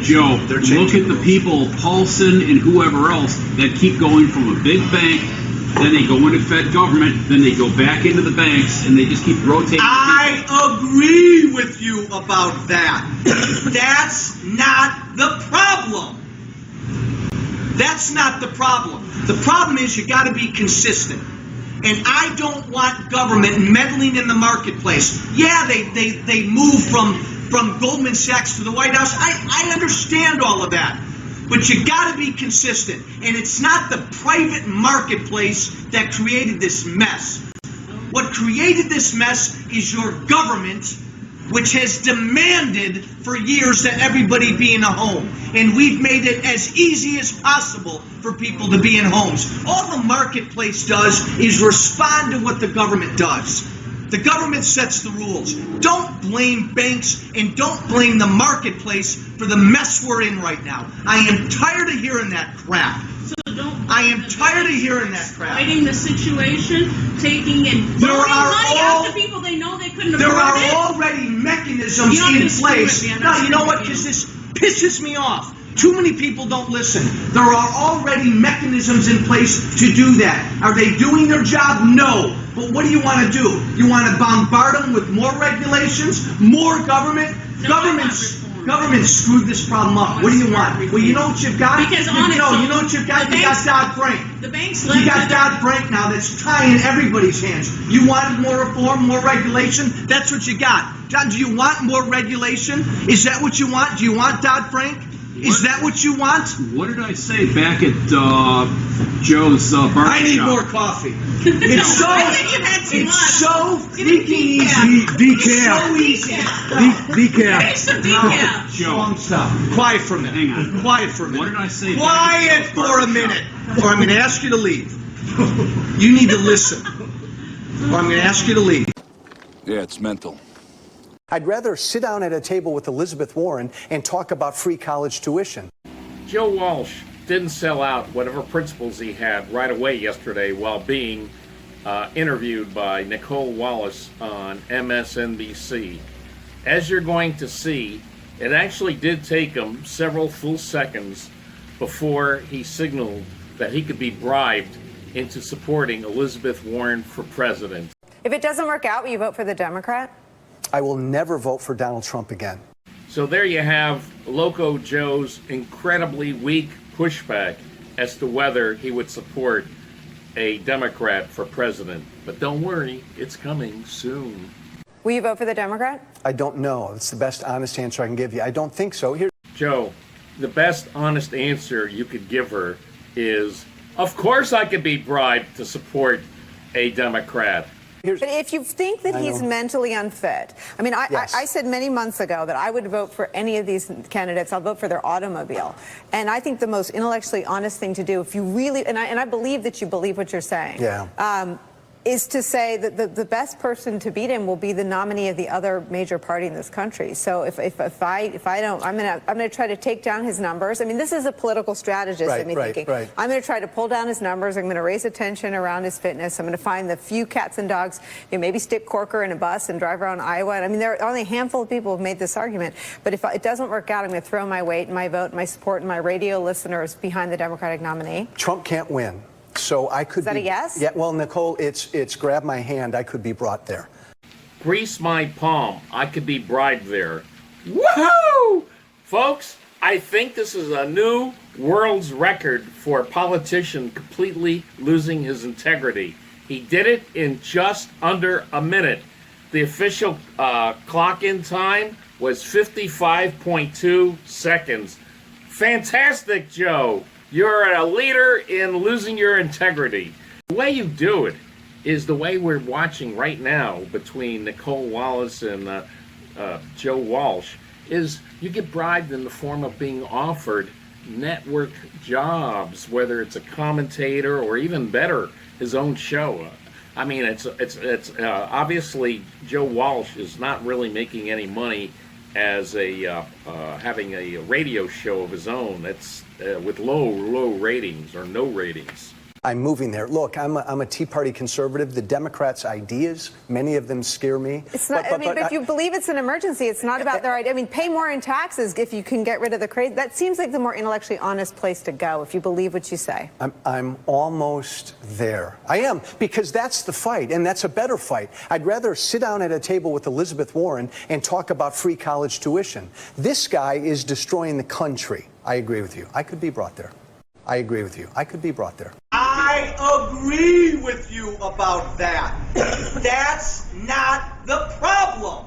Joe, look at the people, Paulson and whoever else, that keep going from a big bank, then they go into Fed government, then they go back into the banks, and they just keep rotating. I agree with you about that. That's not the problem. That's not the problem. The problem is you got to be consistent. And I don't want government meddling in the marketplace. Yeah, they move from Goldman Sachs to the White House. I understand all of that. But you got to be consistent. And it's not the private marketplace that created this mess. What created this mess is your government, which has demanded for years that everybody be in a home. And we've made it as easy as possible for people to be in homes. All the marketplace does is respond to what the government does. The government sets the rules. Don't blame banks and don't blame the marketplace for the mess we're in right now. I am tired of hearing that crap. I am tired of hearing that crap. Fighting the situation, taking and throwing money out to people they know they couldn't afford it. There are already mechanisms in place. No, you know what? Because this pisses me off. Too many people don't listen. There are already mechanisms in place to do that. Are they doing their job? No. But what do you want to do? You want to bombard them with more regulations, more government? Government screwed this problem up. What do you want? Well, you know what you've got? Because you know what you've got? You got Dodd-Frank. The banks You got Dodd-Frank now that's tying everybody's hands. You wanted more reform, more regulation? That's what you got. John, do you want more regulation? Is that what you want? Do you want Dodd-Frank? Is that what you want? What did I say back at Joe's barber I need shop? more coffee. It's so, I think you had too much. so freaking easy. Decaf. So easy. Decaf. Finish some decaf. Joe, Wrong stuff. Quiet for a minute. Hang on. Quiet for a minute. What did I say? Quiet back at Joe's for a barber minute, shop? or I'm going to ask you to leave. You need to listen, or I'm going to ask you to leave. Yeah, it's mental. I'd rather sit down at a table with Elizabeth Warren and talk about free college tuition. Joe Walsh didn't sell out whatever principles he had right away yesterday while being interviewed by Nicole Wallace on MSNBC. As you're going to see, it actually did take him several full seconds before he signaled that he could be bribed into supporting Elizabeth Warren for president. If it doesn't work out, will you vote for the Democrat? I will never vote for Donald Trump again. So there you have Loco Joe's incredibly weak pushback as to whether he would support a Democrat for president. But don't worry, it's coming soon. Will you vote for the Democrat? I don't know. It's the best honest answer I can give you. I don't think so. Here. Joe, the best honest answer you could give her is, of course I could be bribed to support a Democrat. But if you think that he's mentally unfit, I mean, I said many months ago that I would vote for any of these candidates. I'll vote for their automobile. And I think the most intellectually honest thing to do, if you really, and I believe that you believe what you're saying, is to say that the best person to beat him will be the nominee of the other major party in this country. So if I don't, I'm gonna try to take down his numbers. I mean, this is a political strategist. I'm thinking. I'm gonna try to pull down his numbers. I'm gonna raise attention around his fitness. I'm gonna find the few cats and dogs. Maybe stick Corker in a bus and drive around Iowa. And I mean, there are only a handful of people who have made this argument. But if it doesn't work out, I'm gonna throw my weight, and my vote, and my support, and my radio listeners behind the Democratic nominee. Trump can't win. So I could. Is that a yes? Yeah. Well, Nicole, it's grab my hand. I could be brought there. Grease my palm. I could be bribed there. Woohoo! Folks, I think this is a new world's record for a politician completely losing his integrity. He did it in just under a minute. The official clock-in time was 55.2 seconds. Fantastic, Joe. You're a leader in losing your integrity. The way you do it is the way we're watching right now between Nicole Wallace and Joe Walsh, is you get bribed in the form of being offered network jobs, whether it's a commentator or even better, his own show. I mean, it's obviously Joe Walsh is not really making any money as a having a radio show of his own. That's with low ratings or no ratings. I'm moving there. Look, I'm a Tea Party conservative. The Democrats' ideas, many of them scare me. It's not. But if you believe it's an emergency, it's not about their idea. I mean, pay more in taxes if you can get rid of the crazy. That seems like the more intellectually honest place to go if you believe what you say. I'm almost there. I am, because that's the fight, and that's a better fight. I'd rather sit down at a table with Elizabeth Warren and talk about free college tuition. This guy is destroying the country. I agree with you. I could be brought there. I agree with you. I could be brought there. I agree with you about that. That's not the problem.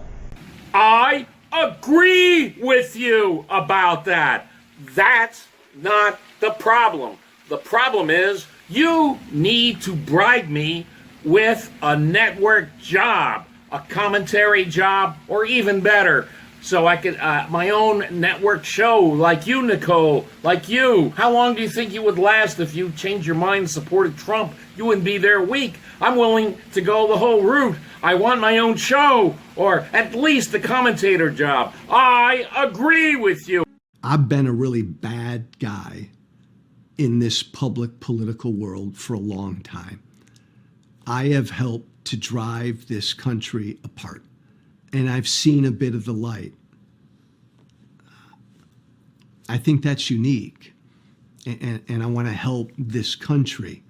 I agree with you about that. That's not the problem. The problem is you need to bribe me with a network job, a commentary job, or even better, so I could, my own network show, like you, Nicole, like you. How long do you think you would last if you changed your mind and supported Trump? You wouldn't be there a week. I'm willing to go the whole route. I want my own show, or at least the commentator job. I agree with you. I've been a really bad guy in this public political world for a long time. I have helped to drive this country apart. And I've seen a bit of the light. I think that's unique. And I want to help this country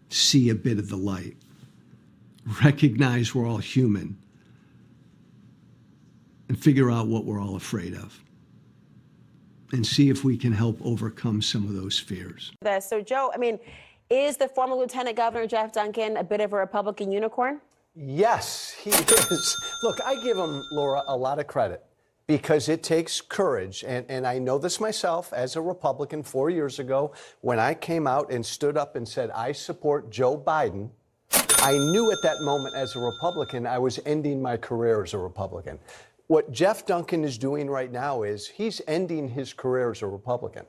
see a bit of the light. Recognize we're all human. And figure out what we're all afraid of. And see if we can help overcome some of those fears. So, Joe, I mean, is the former Lieutenant Governor Jeff Duncan a bit of a Republican unicorn? Yes, he is. Look, I give him, Laura, a lot of credit because it takes courage. And I know this myself as a Republican 4 years ago when I came out and stood up and said, I support Joe Biden. I knew at that moment as a Republican, I was ending my career as a Republican. What Jeff Duncan is doing right now is he's ending his career as a Republican.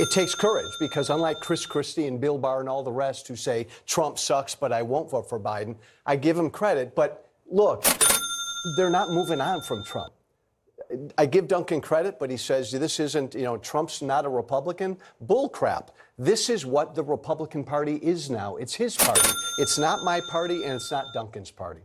It takes courage because unlike Chris Christie and Bill Barr and all the rest who say Trump sucks, but I won't vote for Biden, I give him credit. But look, they're not moving on from Trump. I give Duncan credit, but he says this isn't, Trump's not a Republican. Bull crap. This is what the Republican Party is now. It's his party. It's not my party and it's not Duncan's party.